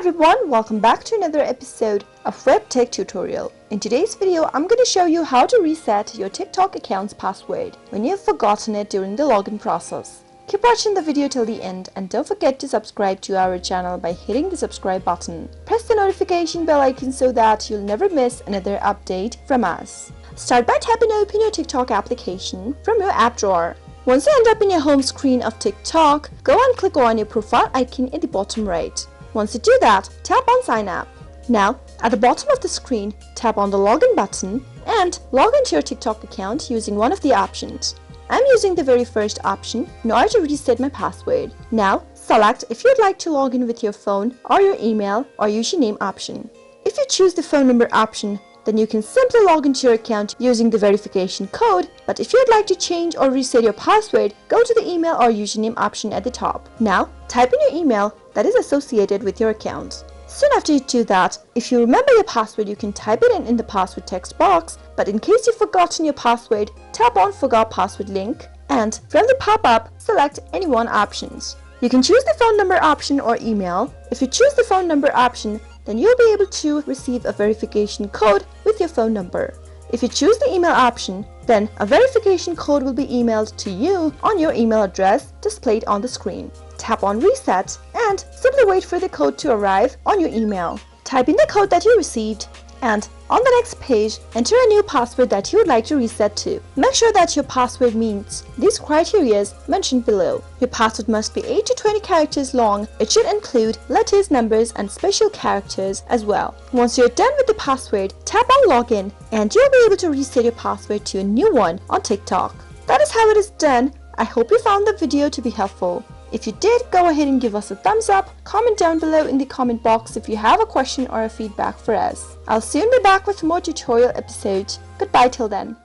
everyone, welcome back to another episode of Webtech Tutorial. In today's video, I'm going to show you how to reset your TikTok account's password when you've forgotten it during the login process. Keep watching the video till the end and don't forget to subscribe to our channel by hitting the subscribe button. Press the notification bell icon so that you'll never miss another update from us. Start by tapping open your TikTok application from your app drawer. Once you end up in your home screen of TikTok, go and click on your profile icon in the bottom right. Once you do that, tap on Sign Up. Now, at the bottom of the screen, tap on the Login button and log into your TikTok account using one of the options. I'm using the very first option in order to reset my password. Now, select if you'd like to log in with your phone or your email or username option. If you choose the phone number option, then you can simply log into your account using the verification code, but if you'd like to change or reset your password, go to the email or username option at the top. Now, type in your email that is associated with your account. Soon after you do that, if you remember your password, you can type it in the password text box, but in case you've forgotten your password, tap on Forgot Password link and from the pop-up, select any one options. You can choose the phone number option or email. If you choose the phone number option, then you'll be able to receive a verification code with your phone number. If you choose the email option, then a verification code will be emailed to you on your email address displayed on the screen. Tap on Reset and simply wait for the code to arrive on your email. Type in the code that you received and on the next page, enter a new password that you would like to reset to. Make sure that your password meets these criteria mentioned below. Your password must be 8 to 20 characters long. It should include letters, numbers, and special characters as well. Once you're done with the password, tap on Login and you'll be able to reset your password to a new one on TikTok. That is how it is done. I hope you found the video to be helpful. If you did, go ahead and give us a thumbs up, comment down below in the comment box if you have a question or a feedback for us. I'll soon be back with more tutorial episodes. Goodbye till then.